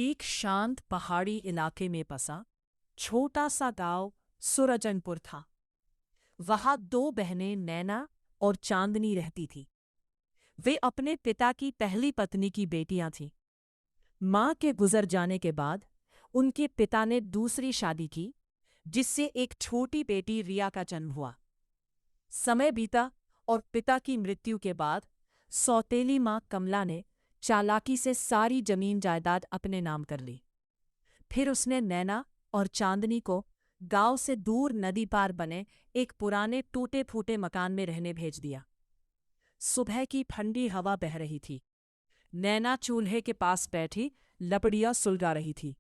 एक शांत पहाड़ी इलाके में बसा छोटा सा गांव सुरजनपुर था। वहां दो बहनें नैना और चांदनी रहती थीं। वे अपने पिता की पहली पत्नी की बेटियां थीं। मां के गुजर जाने के बाद उनके पिता ने दूसरी शादी की, जिससे एक छोटी बेटी रिया का जन्म हुआ। समय बीता और पिता की मृत्यु के बाद सौतेली मां कमला ने चालाकी से सारी जमीन जायदाद अपने नाम कर ली। फिर उसने नैना और चांदनी को गांव से दूर नदी पार बने एक पुराने टूटे फूटे मकान में रहने भेज दिया। सुबह की ठंडी हवा बह रही थी। नैना चूल्हे के पास बैठी लपड़ियां सुलगा रही थी।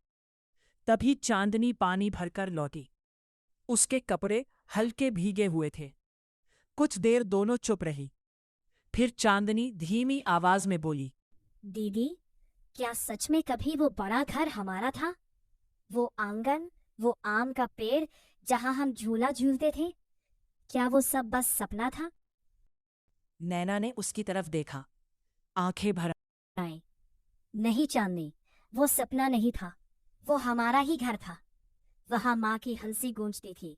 तभी चांदनी पानी भरकर लौटी। उसके कपड़े हल्के भीगे हुए थे। कुछ देर दोनों चुप रही। फिर चांदनी धीमी आवाज में बोली, दीदी, क्या सच में कभी वो बड़ा घर हमारा था? वो आंगन, वो आम का पेड़ जहां हम झूला झूलते थे, क्या वो सब बस सपना था? नैना ने उसकी तरफ देखा, आंखें भर आए। नहीं चांदनी, वो सपना नहीं था, वो हमारा ही घर था। वहां माँ की हंसी गूंजती थी,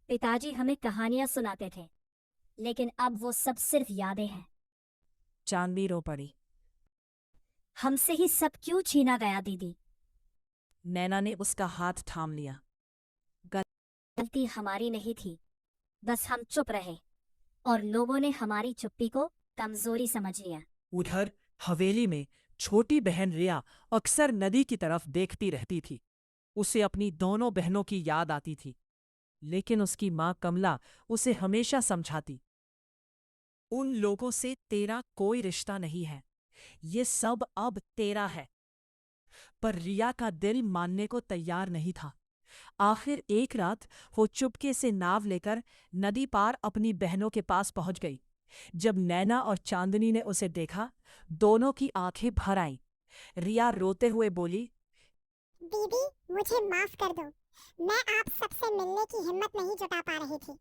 पिताजी हमें कहानियां सुनाते थे, लेकिन अब वो सब सिर्फ यादें हैं। चांदनी रो पड़ी। हमसे ही सब क्यों छीना गया दीदी? नैना ने उसका हाथ थाम लिया। गलती हमारी नहीं थी, बस हम चुप रहे और लोगों ने हमारी चुप्पी को कमजोरी समझ लिया। उधर हवेली में छोटी बहन रिया अक्सर नदी की तरफ देखती रहती थी। उसे अपनी दोनों बहनों की याद आती थी, लेकिन उसकी मां कमला उसे हमेशा समझाती, उन लोगों से तेरा कोई रिश्ता नहीं है, ये सब अब तेरा है। पर रिया का दिल मानने को तैयार नहीं था। आखिर एक रात वो चुपके से नाव लेकर नदी पार अपनी बहनों के पास पहुंच गई। जब नैना और चांदनी ने उसे देखा, दोनों की आंखें भर आईं। रिया रोते हुए बोली, दीदी, मुझे माफ कर दो। मैं आप सबसे मिलने की हिम्मत नहीं जुटा पा रही थी।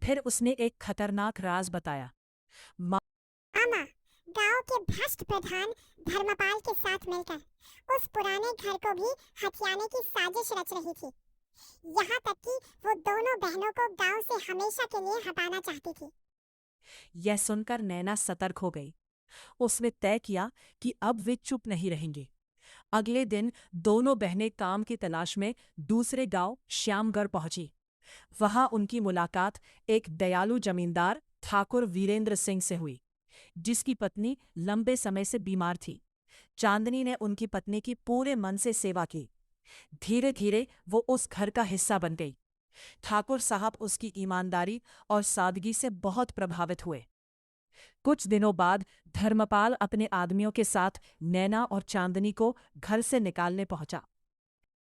फिर उसने एक खतरनाक राज बताया। मामा, गांव के भ्रष्ट प्रधान धर्मपाल के साथ मिलकर उस पुराने घर को भी हथियाने की साजिश रच रही थी। यहाँ तक कि वो दोनों बहनों को गांव से हमेशा के लिए हटाना चाहती थी। यह सुनकर नैना सतर्क हो गई। उसने तय किया कि अब वे चुप नहीं रहेंगे। अगले दिन दोनों बहनें काम की तलाश में दूसरे गांव श्यामगढ़ पहुंची। वहां उनकी मुलाकात एक दयालु जमींदार ठाकुर वीरेंद्र सिंह से हुई, जिसकी पत्नी लंबे समय से बीमार थी। चांदनी ने उनकी पत्नी की पूरे मन से सेवा की। धीरे धीरे वो उस घर का हिस्सा बन गई। ठाकुर साहब उसकी ईमानदारी और सादगी से बहुत प्रभावित हुए। कुछ दिनों बाद धर्मपाल अपने आदमियों के साथ नैना और चांदनी को घर से निकालने पहुंचा।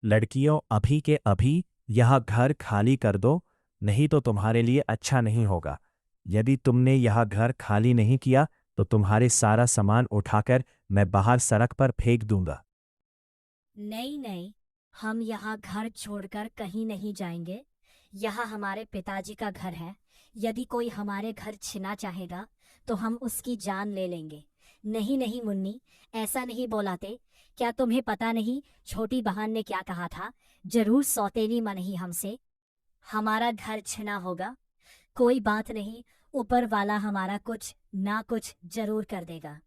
लड़कियों, अभी के अभी यह घर खाली कर दो, नहीं तो तुम्हारे लिए अच्छा नहीं होगा। यदि तुमने यह घर खाली नहीं किया तो तुम्हारे सारा सामान उठाकर मैं बाहर सड़क पर फेंक दूंगा। नहीं नहीं, हम यहाँ घर छोड़कर कहीं नहीं जाएंगे। यहाँ हमारे पिताजी का घर है। यदि कोई हमारे घर छिना चाहेगा तो हम उसकी जान ले लेंगे। नहीं नहीं मुन्नी, ऐसा नहीं बोलाते। क्या तुम्हें पता नहीं छोटी बहन ने क्या कहा था? जरूर सौतेली मनी हमसे। हमारा घर छिना होगा, कोई बात नहीं, ऊपर वाला हमारा कुछ ना कुछ जरूर कर देगा।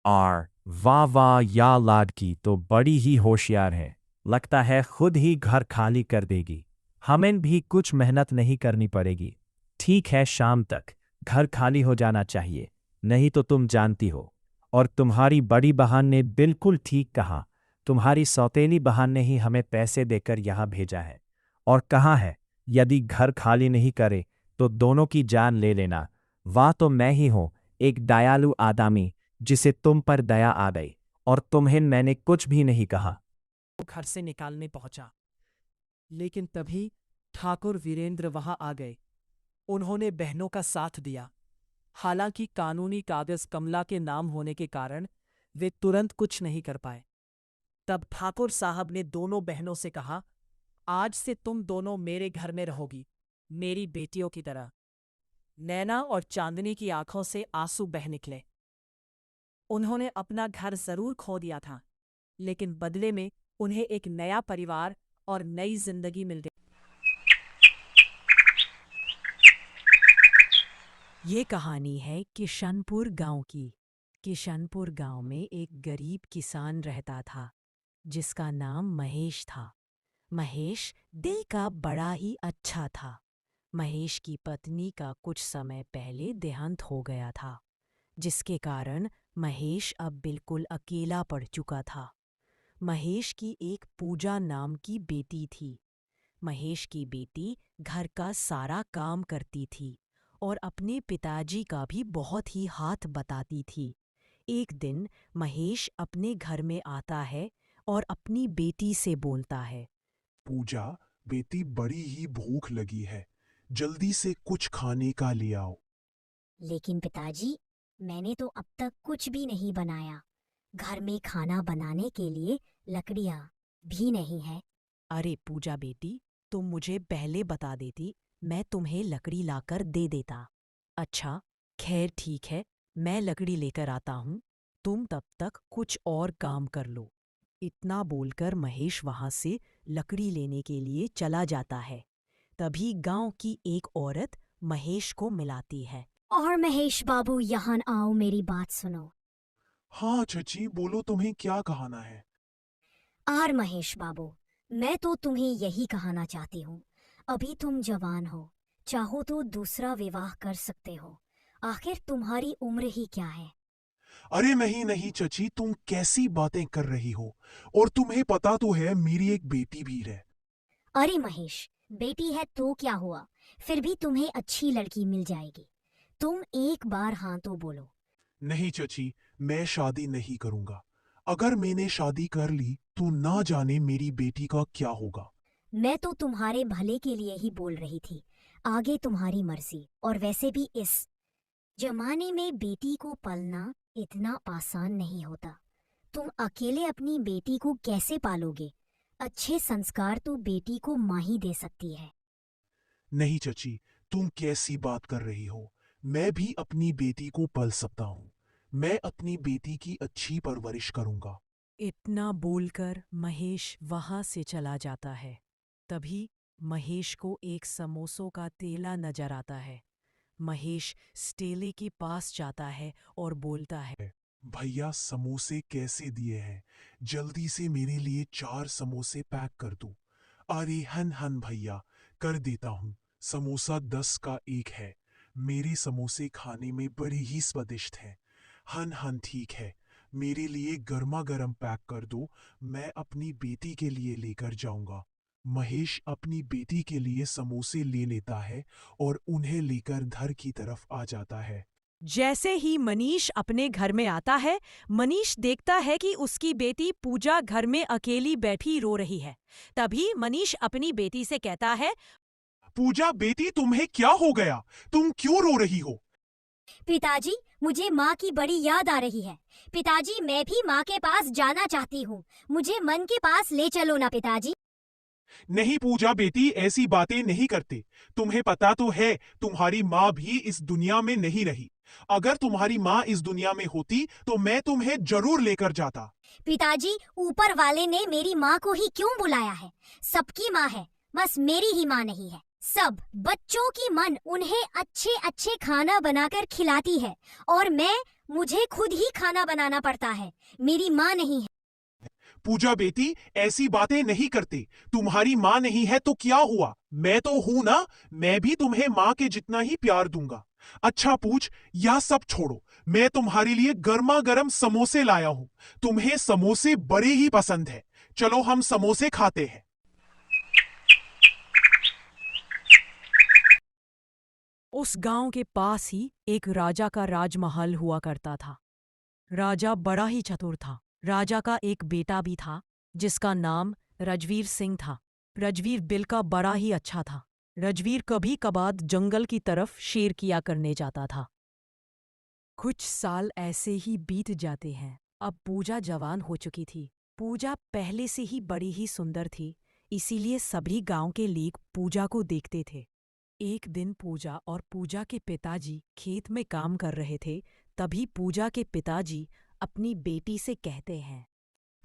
और वाह वाह, या लाडकी तो बड़ी ही होशियार है। लगता है खुद ही घर खाली कर देगी। हमें भी कुछ मेहनत नहीं करनी पड़ेगी। ठीक है, शाम तक घर खाली हो जाना चाहिए, नहीं तो तुम जानती हो। और तुम्हारी बड़ी बहन ने बिल्कुल ठीक कहा। तुम्हारी सौतेली बहन ने ही हमें पैसे देकर यहाँ भेजा है। और कहा है, यदि घर खाली नहीं करे तो दोनों की जान ले लेना। वाह, तो मैं ही हूँ, एक दयालु आदमी जिसे तुम पर दया आ गई, और तुम्हें मैंने कुछ भी नहीं कहा। वो घर से निकालने पहुंचा, लेकिन तभी ठाकुर वीरेंद्र वहां आ गए। उन्होंने बहनों का साथ दिया। हालांकि कानूनी कागज कमला के नाम होने के कारण वे तुरंत कुछ नहीं कर पाए। तब ठाकुर साहब ने दोनों बहनों से कहा, आज से तुम दोनों मेरे घर में रहोगी, मेरी बेटियों की तरह। नैना और चांदनी की आंखों से आंसू बह निकले। उन्होंने अपना घर जरूर खो दिया था, लेकिन बदले में उन्हें एक नया परिवार और नई जिंदगी मिल गई। ये कहानी है किशनपुर गांव की। किशनपुर गांव में एक गरीब किसान रहता था जिसका नाम महेश था। महेश दिल का बड़ा ही अच्छा था। महेश की पत्नी का कुछ समय पहले देहांत हो गया था, जिसके कारण महेश अब बिल्कुल अकेला पड़ चुका था। महेश की एक पूजा नाम की बेटी थी। महेश की बेटी घर का सारा काम करती थी और अपने पिताजी का भी बहुत ही हाथ बटाती थी। एक दिन महेश अपने घर में आता है और अपनी बेटी से बोलता है, पूजा, बेटी, बड़ी ही भूख लगी है, जल्दी से कुछ खाने का ले आओ। लेकिन पिताजी, मैंने तो अब तक कुछ भी नहीं बनाया। घर में खाना बनाने के लिए लकड़ियाँ भी नहीं है। अरे पूजा बेटी, तुम मुझे पहले बता देती, मैं तुम्हें लकड़ी लाकर दे देता। अच्छा, खैर ठीक है, मैं लकड़ी लेकर आता हूँ, तुम तब तक कुछ और काम कर लो। इतना बोलकर महेश वहां से लकड़ी लेने के लिए चला जाता है। तभी गांव की एक औरत महेश को मिलाती है। और महेश बाबू, यहाँ आओ, मेरी बात सुनो। हाँ चची, बोलो, तुम्हें क्या कहना है? और महेश बाबू, मैं तो तुम्हें यही कहना चाहती हूँ, अभी तुम जवान हो, चाहो तो दूसरा विवाह कर सकते हो। आखिर तुम्हारी उम्र ही क्या है? अरे नहीं नहीं चची, तुम कैसी बातें कर रही हो? और तुम्हें पता तो है मेरी एक बेटी भी है। अरे महेश, बेटी है तो क्या हुआ, फिर भी तुम्हें अच्छी लड़की मिल जाएगी। तुम एक बार हाँ तो बोलो। नहीं चची, मैं शादी नहीं करूंगा। अगर मैंने शादी कर ली तो ना जाने मेरी बेटी का क्या होगा। मैं तो तुम्हारे भले के लिए ही बोल रही थी, आगे तुम्हारी मर्जी। और वैसे भी इस जमाने में बेटी को पलना इतना आसान नहीं होता। तुम अकेले अपनी बेटी को कैसे पालोगे? अच्छे संस्कार तो बेटी को माँ ही दे सकती है। नहीं चची, तुम कैसी बात कर रही हो? मैं भी अपनी बेटी को पल सकता हूँ। मैं अपनी बेटी की अच्छी परवरिश करूंगा। इतना बोलकर महेश वहां से चला जाता है। तभी महेश को एक समोसों का ठेला नजर आता है। महेश इस ठेले के पास जाता है और बोलता है, भैया, समोसे कैसे दिए हैं? जल्दी से मेरे लिए 4 समोसे पैक कर दो। अरे हन हन भैया, कर देता हूँ। समोसा 10 का एक है। मेरे समोसे खाने में बड़े ही स्वादिष्ट हैं। हन हन, ठीक है, मेरे लिए गर्मा गर्म पैक कर दो, मैं अपनी बेटी के लिए लेकर जाऊंगा। महेश अपनी बेटी के लिए समोसे ले लेता है और उन्हें लेकर घर की तरफ आ जाता है। जैसे ही मनीष अपने घर में आता है, मनीष देखता है कि उसकी बेटी पूजा घर में अकेली बैठी रो रही है। तभी मनीष अपनी बेटी से कहता है, पूजा बेटी, तुम्हें क्या हो गया? तुम क्यों रो रही हो? पिताजी, मुझे माँ की बड़ी याद आ रही है। पिताजी, मैं भी माँ के पास जाना चाहती हूँ। मुझे मन के पास ले चलो ना पिताजी। नहीं पूजा बेटी, ऐसी बातें नहीं करते। तुम्हें पता तो है तुम्हारी माँ भी इस दुनिया में नहीं रही। अगर तुम्हारी माँ इस दुनिया में होती तो मैं तुम्हें जरूर लेकर जाता। पिताजी, ऊपर वाले ने मेरी माँ को ही क्यों बुलाया है? सबकी माँ है, बस मेरी ही माँ नहीं है। सब बच्चों की मन उन्हें अच्छे अच्छे खाना बनाकर खिलाती है और मुझे खुद ही खाना बनाना पड़ता है। मेरी माँ नहीं है। पूजा बेटी, ऐसी बातें नहीं करते। तुम्हारी माँ नहीं है तो क्या हुआ? मैं तो हूं ना, मैं भी तुम्हें माँ के जितना ही प्यार दूंगा। अच्छा पूछ, यह सब छोड़ो, मैं तुम्हारे लिए गर्मा गर्म समोसे लाया हूं। तुम्हें समोसे बड़े ही पसंद है। चलो हम समोसे खाते हैं। उस गांव के पास ही एक राजा का राजमहल हुआ करता था। राजा बड़ा ही चतुर था। राजा का एक बेटा भी था जिसका नाम रजवीर सिंह था। रजवीर दिल का बड़ा ही अच्छा था। रजवीर कभी कभार जंगल की तरफ शेर किया करने जाता था। कुछ साल ऐसे ही बीत जाते हैं। अब पूजा जवान हो चुकी थी। पूजा पहले से ही बड़ी ही सुंदर थी, इसीलिए सभी गांव के लोग पूजा को देखते थे। एक दिन पूजा और पूजा के पिताजी खेत में काम कर रहे थे। तभी पूजा के पिताजी अपनी बेटी से कहते हैं,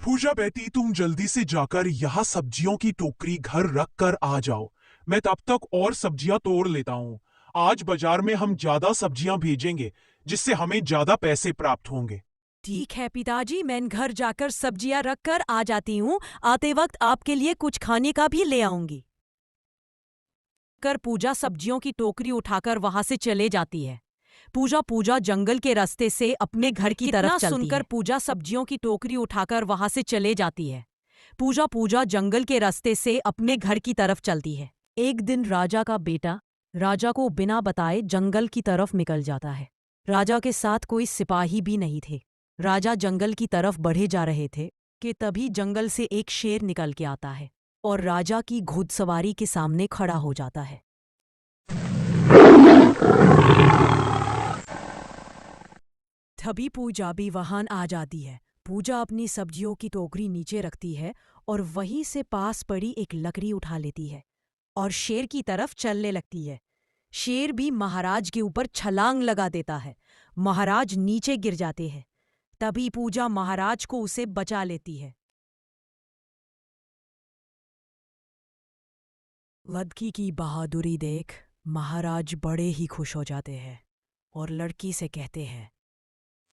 पूजा बेटी, तुम जल्दी से जाकर यहाँ सब्जियों की टोकरी घर रख कर आ जाओ। मैं तब तक और सब्जियां तोड़ लेता हूँ। आज बाजार में हम ज्यादा सब्जियां भेजेंगे, जिससे हमें ज्यादा पैसे प्राप्त होंगे। ठीक है पिताजी, मैं घर जाकर सब्जियां रख कर आ जाती हूँ। आते वक्त आपके लिए कुछ खाने का भी ले आऊंगी। कर पूजा सब्जियों की टोकरी उठाकर वहां से चले जाती है। पूजा जंगल के रास्ते से अपने घर की तरफ चलती सुनकर है। पूजा सब्जियों की टोकरी उठाकर वहां से चले जाती है। पूजा जंगल के रास्ते से अपने घर की तरफ चलती है। एक दिन राजा का बेटा राजा को बिना बताए जंगल की तरफ निकल जाता है। राजा के साथ कोई सिपाही भी नहीं थे। राजा जंगल की तरफ बढ़े जा रहे थे कि तभी जंगल से एक शेर निकल के आता है और राजा की घुड़सवारी के सामने खड़ा हो जाता है। तभी पूजा भी वहां आ जाती है। पूजा अपनी सब्जियों की टोकरी नीचे रखती है और वहीं से पास पड़ी एक लकड़ी उठा लेती है और शेर की तरफ चलने लगती है। शेर भी महाराज के ऊपर छलांग लगा देता है। महाराज नीचे गिर जाते हैं। तभी पूजा महाराज को उसे बचा लेती है। लड़की की बहादुरी देख महाराज बड़े ही खुश हो जाते हैं और लड़की से कहते हैं,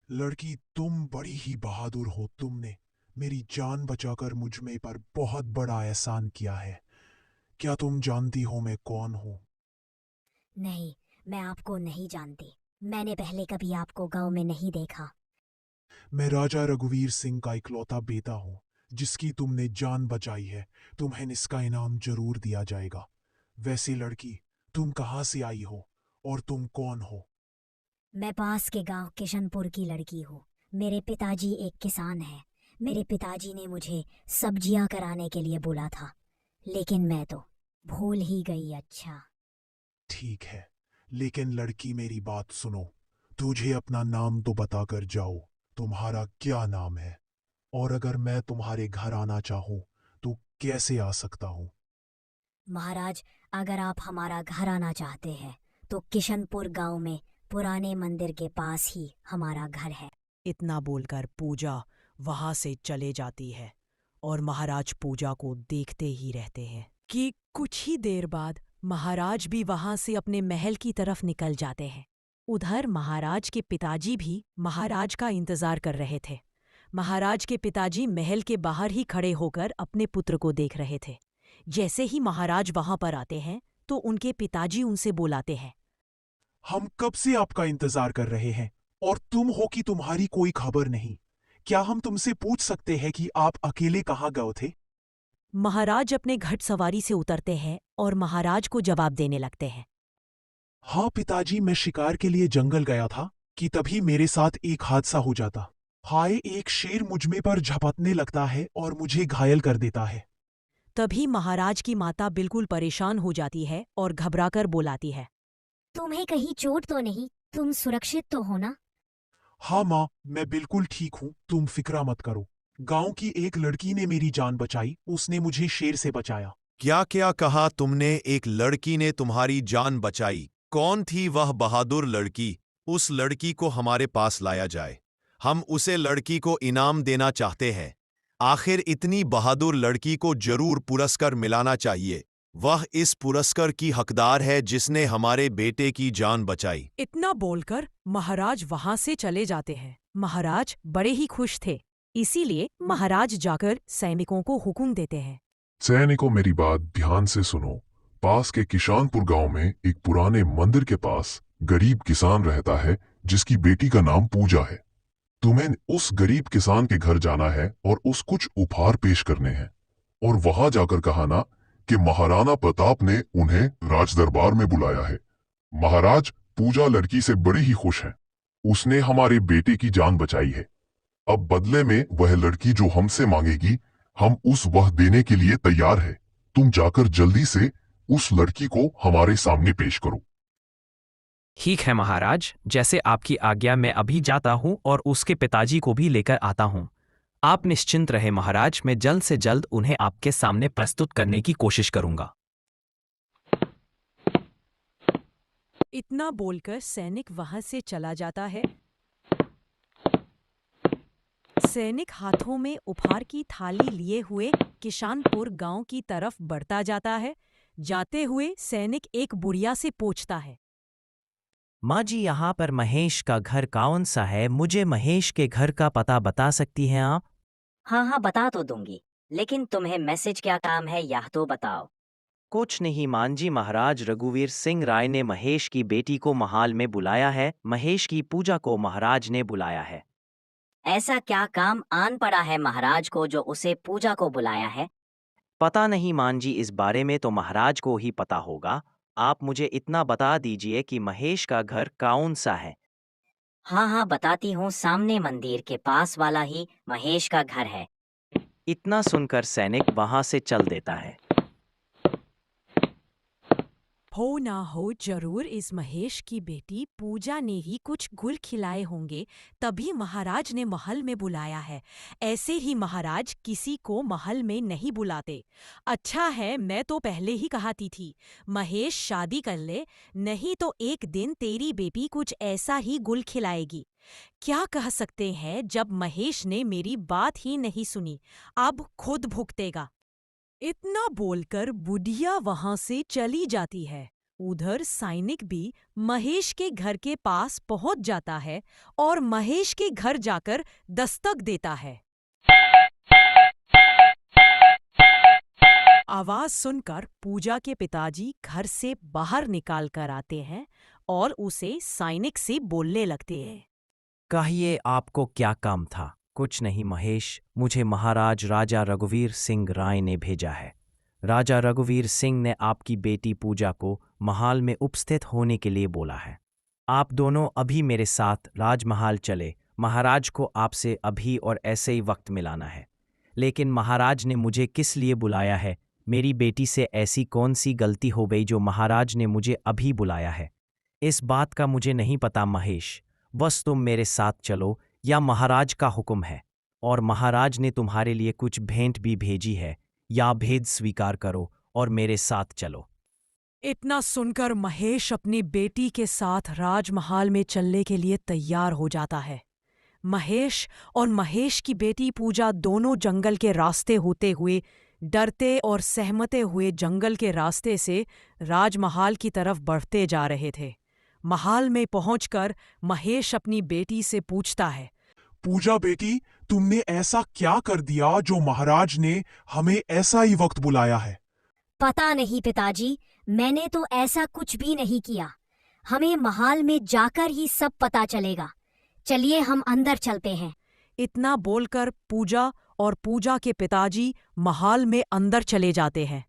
लड़की, तुम बड़ी ही बहादुर हो। तुमने मेरी जान बचाकर मुझ में पर बहुत बड़ा एहसान किया है। क्या तुम जानती हो मैं कौन हूँ? नहीं, मैं आपको नहीं जानती। मैंने पहले कभी आपको गांव में नहीं देखा। मैं राजा रघुवीर सिंह का इकलौता बेटा हूँ, जिसकी तुमने जान बचाई है। तुम्हें इसका इनाम जरूर दिया जाएगा। वैसे लड़की, तुम कहाँ से आई हो और तुम कौन हो? मैं पास के गांव किशनपुर की लड़की हूँ। मेरे पिताजी एक किसान हैं। मेरे पिताजी ने मुझे सब्जियां कराने के लिए बोला था, लेकिन मैं तो भूल ही गई। अच्छा ठीक है, लेकिन लड़की मेरी बात सुनो। तुझे अपना नाम तो बताकर जाओ। तुम्हारा क्या नाम है? और अगर मैं तुम्हारे घर आना चाहूँ तो कैसे आ सकता हूँ? महाराज, अगर आप हमारा घर आना चाहते हैं तो किशनपुर गांव में पुराने मंदिर के पास ही हमारा घर है। इतना बोलकर पूजा वहां से चले जाती है और महाराज पूजा को देखते ही रहते हैं कि कुछ ही देर बाद महाराज भी वहां से अपने महल की तरफ निकल जाते हैं। उधर महाराज के पिताजी भी महाराज का इंतजार कर रहे थे। महाराज के पिताजी महल के बाहर ही खड़े होकर अपने पुत्र को देख रहे थे। जैसे ही महाराज वहां पर आते हैं तो उनके पिताजी उनसे बुलाते हैं, हम कब से आपका इंतजार कर रहे हैं और तुम हो कि तुम्हारी कोई खबर नहीं। क्या हम तुमसे पूछ सकते हैं कि आप अकेले कहाँ गए थे? महाराज अपने घुड़सवारी से उतरते हैं और महाराज को जवाब देने लगते हैं। हाँ पिताजी, मैं शिकार के लिए जंगल गया था कि तभी मेरे साथ एक हादसा हो जाता। हाय, एक शेर मुझ में पर झपटने लगता है और मुझे घायल कर देता है। तभी महाराज की माता बिल्कुल परेशान हो जाती है और घबराकर बुलाती है, तुम्हें कहीं चोट तो नहीं? तुम सुरक्षित तो हो ना? हाँ माँ, मैं बिल्कुल ठीक हूँ। तुम फिक्रा मत करो। गांव की एक लड़की ने मेरी जान बचाई। उसने मुझे शेर से बचाया। क्या क्या कहा तुमने? एक लड़की ने तुम्हारी जान बचाई? कौन थी वह बहादुर लड़की? उस लड़की को हमारे पास लाया जाए। हम उसे लड़की को इनाम देना चाहते हैं। आखिर इतनी बहादुर लड़की को जरूर पुरस्कार मिलाना चाहिए। वह इस पुरस्कार की हकदार है जिसने हमारे बेटे की जान बचाई। इतना बोलकर महाराज वहां से चले जाते हैं। महाराज बड़े ही खुश थे, इसीलिए महाराज जाकर सैनिकों को हुक्म देते हैं, सैनिकों, मेरी बात ध्यान से सुनो। पास के किशानपुर गांव में एक पुराने मंदिर के पास गरीब किसान रहता है जिसकी बेटी का नाम पूजा है। तुम्हें उस गरीब किसान के घर जाना है और उस कुछ उपहार पेश करने हैं और वहां जाकर कहाना कि महाराणा प्रताप ने उन्हें राजदरबार में बुलाया है। महाराज, पूजा लड़की से बड़ी ही खुश है। उसने हमारे बेटे की जान बचाई है। अब बदले में वह लड़की जो हमसे मांगेगी, हम वह देने के लिए तैयार है। तुम जाकर जल्दी से उस लड़की को हमारे सामने पेश करो। ठीक है महाराज, जैसे आपकी आज्ञा। मैं अभी जाता हूँ और उसके पिताजी को भी लेकर आता हूँ। आप निश्चिंत रहे महाराज, मैं जल्द से जल्द उन्हें आपके सामने प्रस्तुत करने की कोशिश करूंगा। इतना बोलकर सैनिक वहां से चला जाता है। सैनिक हाथों में उपहार की थाली लिए हुए किशानपुर गांव की तरफ बढ़ता जाता है। जाते हुए सैनिक एक बुढ़िया से पूछता है। माँ जी, यहाँ पर महेश का घर कौन सा है? मुझे महेश के घर का पता बता सकती हैं आप? हाँ हाँ बता तो दूंगी, लेकिन तुम्हें मैसेज क्या काम है यह तो बताओ। कुछ नहीं मान जी, महाराज रघुवीर सिंह राय ने महेश की बेटी को महाल में बुलाया है। महेश की पूजा को महाराज ने बुलाया है। ऐसा क्या काम आन पड़ा है महाराज को जो उसे पूजा को बुलाया है? पता नहीं मान जी, इस बारे में तो महाराज को ही पता होगा। आप मुझे इतना बता दीजिए कि महेश का घर कौन सा है। हाँ हाँ बताती हूँ, सामने मंदिर के पास वाला ही महेश का घर है। इतना सुनकर सैनिक वहां से चल देता है। हो ना हो जरूर इस महेश की बेटी पूजा ने ही कुछ गुल खिलाए होंगे, तभी महाराज ने महल में बुलाया है। ऐसे ही महाराज किसी को महल में नहीं बुलाते। अच्छा है, मैं तो पहले ही कहती थी, महेश शादी कर ले, नहीं तो एक दिन तेरी बेटी कुछ ऐसा ही गुल खिलाएगी। क्या कह सकते हैं, जब महेश ने मेरी बात ही नहीं सुनी, अब खुद भुगतेगा। इतना बोलकर बुढ़िया वहां से चली जाती है। उधर सैनिक भी महेश के घर के पास पहुंच जाता है और महेश के घर जाकर दस्तक देता है। आवाज सुनकर पूजा के पिताजी घर से बाहर निकाल कर आते हैं और उसे सैनिक से बोलने लगते हैं। कहिए, आपको क्या काम था? कुछ नहीं महेश, मुझे महाराज राजा रघुवीर सिंह राय ने भेजा है। राजा रघुवीर सिंह ने आपकी बेटी पूजा को महाल में उपस्थित होने के लिए बोला है। आप दोनों अभी मेरे साथ राजमहल चले। महाराज को आपसे अभी और ऐसे ही वक्त मिलाना है। लेकिन महाराज ने मुझे किस लिए बुलाया है? मेरी बेटी से ऐसी कौन सी गलती हो गई जो महाराज ने मुझे अभी बुलाया है? इस बात का मुझे नहीं पता महेश। बस तुम मेरे साथ चलो, या महाराज का हुक्म है और महाराज ने तुम्हारे लिए कुछ भेंट भी भेजी है, या भेद स्वीकार करो और मेरे साथ चलो। इतना सुनकर महेश अपनी बेटी के साथ राजमहल में चलने के लिए तैयार हो जाता है। महेश और महेश की बेटी पूजा दोनों जंगल के रास्ते होते हुए, डरते और सहमते हुए जंगल के रास्ते से राजमहल की तरफ बढ़ते जा रहे थे। महल में पहुंचकर महेश अपनी बेटी से पूछता है। पूजा बेटी, तुमने ऐसा क्या कर दिया जो महाराज ने हमें ऐसा ही वक्त बुलाया है? पता नहीं पिताजी, मैंने तो ऐसा कुछ भी नहीं किया। हमें महल में जाकर ही सब पता चलेगा। चलिए हम अंदर चलते हैं। इतना बोलकर पूजा और पूजा के पिताजी महल में अंदर चले जाते हैं।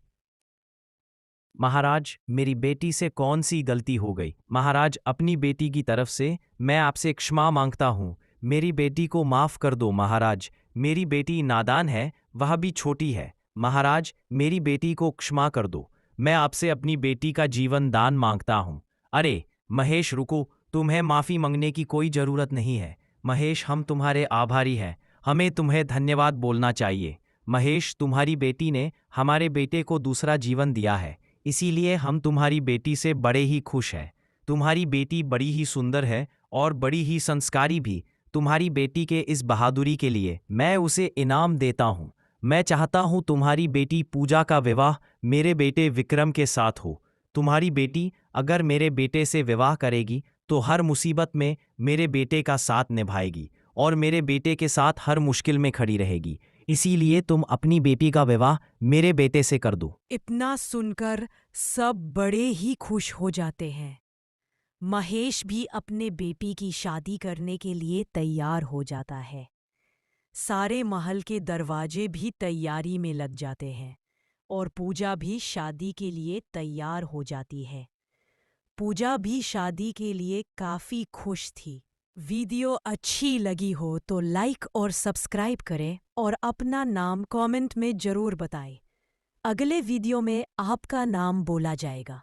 महाराज, मेरी बेटी से कौन सी गलती हो गई? महाराज, अपनी बेटी की तरफ से मैं आपसे क्षमा मांगता हूँ। मेरी बेटी को माफ कर दो महाराज। मेरी बेटी नादान है, वह भी छोटी है। महाराज, मेरी बेटी को क्षमा कर दो। मैं आपसे अपनी बेटी का जीवन दान मांगता हूँ। अरे महेश रुको, तुम्हें माफ़ी मांगने की कोई ज़रूरत नहीं है। महेश, हम तुम्हारे आभारी हैं। हमें तुम्हें धन्यवाद बोलना चाहिए। महेश, तुम्हारी बेटी ने हमारे बेटे को दूसरा जीवन दिया है, इसीलिए हम तुम्हारी बेटी से बड़े ही खुश हैं। तुम्हारी बेटी बड़ी ही सुंदर है और बड़ी ही संस्कारी भी। तुम्हारी बेटी के इस बहादुरी के लिए मैं उसे इनाम देता हूँ। मैं चाहता हूँ तुम्हारी बेटी पूजा का विवाह मेरे बेटे विक्रम के साथ हो। तुम्हारी बेटी अगर मेरे बेटे से विवाह करेगी तो हर मुसीबत में मेरे बेटे का साथ निभाएगी और मेरे बेटे के साथ हर मुश्किल में खड़ी रहेगी। इसीलिए तुम अपनी बेटी का विवाह मेरे बेटे से कर दो। इतना सुनकर सब बड़े ही खुश हो जाते हैं। महेश भी अपने बेटी की शादी करने के लिए तैयार हो जाता है। सारे महल के दरवाजे भी तैयारी में लग जाते हैं और पूजा भी शादी के लिए तैयार हो जाती है। पूजा भी शादी के लिए काफ़ी खुश थी। वीडियो अच्छी लगी हो तो लाइक और सब्सक्राइब करें और अपना नाम कमेंट में ज़रूर बताएं। अगले वीडियो में आपका नाम बोला जाएगा।